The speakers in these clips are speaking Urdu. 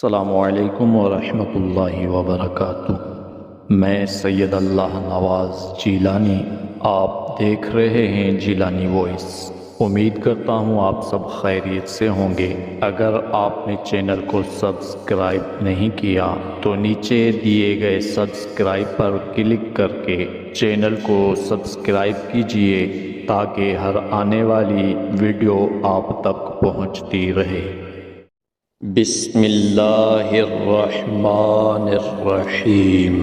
السلام علیکم ورحمۃ اللہ وبرکاتہ۔ میں سید اللہ نواز جیلانی، آپ دیکھ رہے ہیں جیلانی وائس۔ امید کرتا ہوں آپ سب خیریت سے ہوں گے۔ اگر آپ نے چینل کو سبسکرائب نہیں کیا تو نیچے دیے گئے سبسکرائب پر کلک کر کے چینل کو سبسکرائب کیجیے تاکہ ہر آنے والی ویڈیو آپ تک پہنچتی رہے۔ بسم اللہ الرحمن الرحیم۔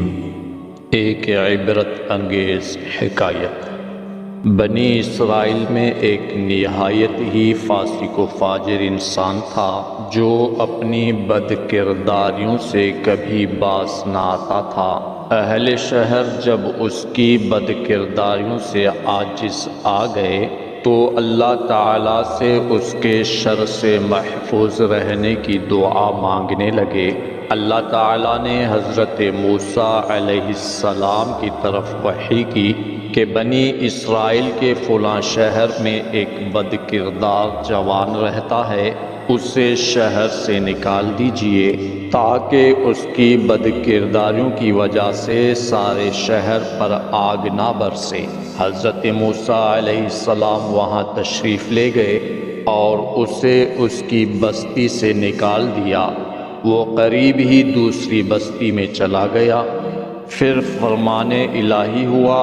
ایک عبرت انگیز حکایت۔ بنی اسرائیل میں ایک نہایت ہی فاسق و فاجر انسان تھا جو اپنی بد کرداریوں سے کبھی باز نہ آتا تھا۔ اہل شہر جب اس کی بد کرداریوں سے عاجز آ گئے تو اللہ تعالیٰ سے اس کے شر سے محفوظ رہنے کی دعا مانگنے لگے۔ اللہ تعالیٰ نے حضرت موسیٰ علیہ السلام کی طرف وحی کی کہ بنی اسرائیل کے فلاں شہر میں ایک بد کردار جوان رہتا ہے، اسے شہر سے نکال دیجیے تاکہ اس کی بد کرداریوں کی وجہ سے سارے شہر پر آگ نہ برسے۔ حضرت موسیٰ علیہ السلام وہاں تشریف لے گئے اور اسے اس کی بستی سے نکال دیا۔ وہ قریب ہی دوسری بستی میں چلا گیا۔ پھر فرمان الہی ہوا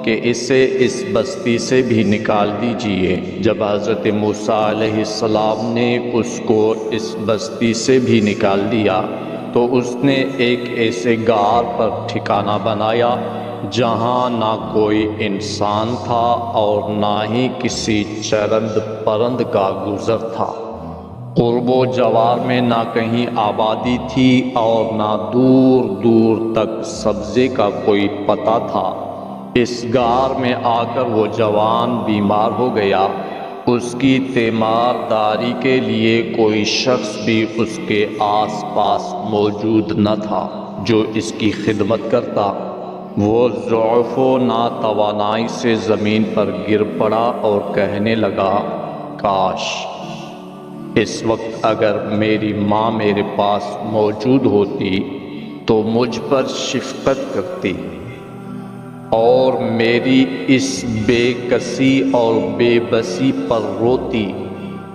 کہ اسے اس بستی سے بھی نکال دیجیے۔ جب حضرت موسیٰ علیہ السلام نے اس کو اس بستی سے بھی نکال دیا تو اس نے ایک ایسے غار پر ٹھکانہ بنایا جہاں نہ کوئی انسان تھا اور نہ ہی کسی چرند پرند کا گزر تھا۔ قرب و جوار میں نہ کہیں آبادی تھی اور نہ دور دور تک سبزے کا کوئی پتہ تھا۔ اس غار میں آ کر وہ جوان بیمار ہو گیا۔ اس کی تیمارداری کے لیے کوئی شخص بھی اس کے آس پاس موجود نہ تھا جو اس کی خدمت کرتا۔ وہ ضعف و ناتوانائی سے زمین پر گر پڑا اور کہنے لگا، کاش اس وقت اگر میری ماں میرے پاس موجود ہوتی تو مجھ پر شفقت کرتی اور میری اس بے کسی اور بے بسی پر روتی۔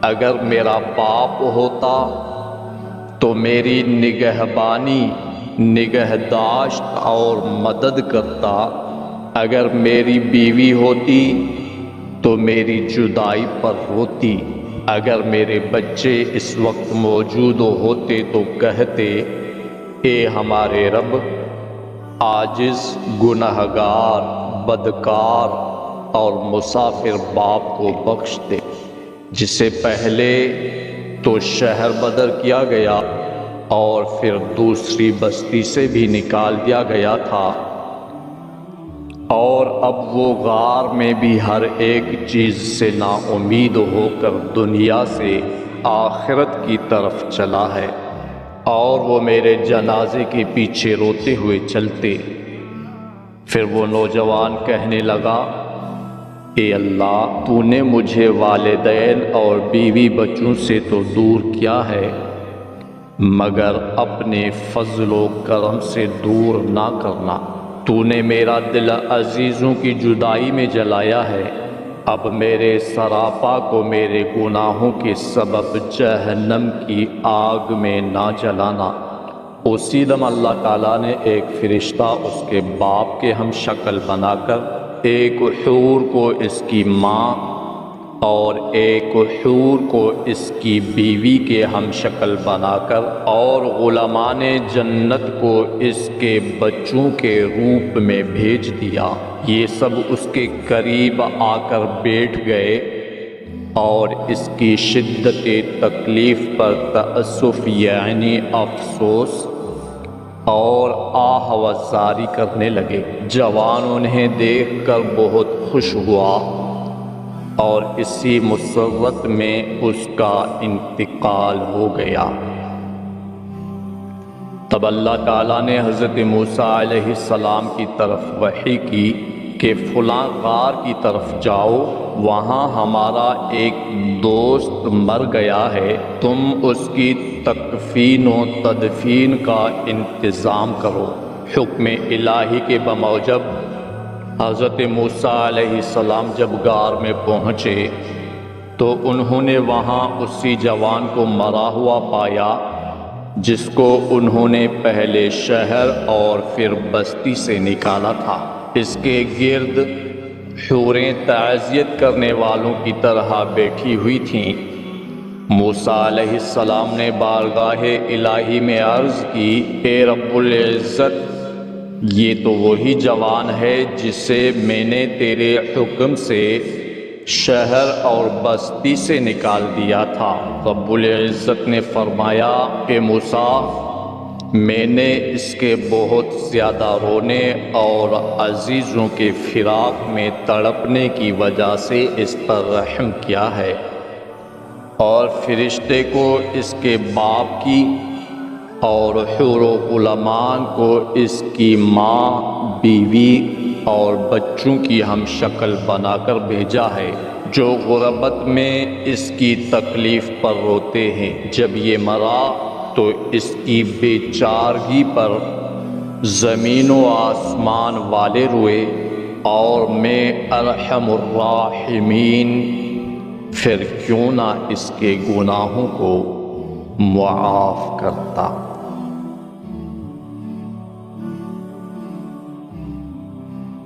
اگر میرا باپ ہوتا تو میری نگہبانی، نگہداشت اور مدد کرتا۔ اگر میری بیوی ہوتی تو میری جدائی پر روتی۔ اگر میرے بچے اس وقت موجود ہوتے تو کہتے، اے ہمارے رب، عاجز، گنہگار، بدکار اور مسافر باپ کو بخش دے جسے پہلے تو شہر بدر کیا گیا اور پھر دوسری بستی سے بھی نکال دیا گیا تھا، اور اب وہ غار میں بھی ہر ایک چیز سے نا امید ہو کر دنیا سے آخرت کی طرف چلا ہے، اور وہ میرے جنازے کے پیچھے روتے ہوئے چلتے۔ پھر وہ نوجوان کہنے لگا، اے اللہ، تو نے مجھے والدین اور بیوی بچوں سے تو دور کیا ہے، مگر اپنے فضل و کرم سے دور نہ کرنا۔ تو نے میرا دل عزیزوں کی جدائی میں جلایا ہے، اب میرے سراپا کو میرے گناہوں کے سبب جہنم کی آگ میں نہ جلانا۔ اسی دم اللہ تعالیٰ نے ایک فرشتہ اس کے باپ کے ہم شکل بنا کر ایک حور کو اس کی ماں اور ایک حور کو اس کی بیوی کے ہم شکل بنا کر اور غلامان جنت کو اس کے بچوں کے روپ میں بھیج دیا۔ یہ سب اس کے قریب آ کر بیٹھ گئے اور اس کی شدت تکلیف پر تأسف یعنی افسوس اور آہ و زاری کرنے لگے۔ جوان انہیں دیکھ کر بہت خوش ہوا اور اسی مسرت میں اس کا انتقال ہو گیا۔ تب اللہ تعالیٰ نے حضرت موسیٰ علیہ السلام کی طرف وحی کی کہ فلاں غار کی طرف جاؤ، وہاں ہمارا ایک دوست مر گیا ہے، تم اس کی تکفین و تدفین کا انتظام کرو۔ حکم الہی کے بموجب حضرت موسیٰ علیہ السلام جب غار میں پہنچے تو انہوں نے وہاں اسی جوان کو مرا ہوا پایا جس کو انہوں نے پہلے شہر اور پھر بستی سے نکالا تھا۔ اس کے گرد حوریں تعزیت کرنے والوں کی طرح بیٹھی ہوئی تھیں۔ موسیٰ علیہ السلام نے بارگاہ الہی میں عرض کی، اے رب العزت، یہ تو وہی جوان ہے جسے میں نے تیرے حکم سے شہر اور بستی سے نکال دیا تھا۔ رب العزت نے فرمایا کہ موسیٰ، میں نے اس کے بہت زیادہ رونے اور عزیزوں کے فراق میں تڑپنے کی وجہ سے اس پر رحم کیا ہے، اور فرشتے کو اس کے باپ کی اور حور و غلامان کو اس کی ماں، بیوی اور بچوں کی ہم شکل بنا کر بھیجا ہے، جو غربت میں اس کی تکلیف پر روتے ہیں۔ جب یہ مرا تو اس کی بے چارگی پر زمین و آسمان والے روئے، اور میں ارحم الراحمین، پھر کیوں نہ اس کے گناہوں کو معاف کرتا۔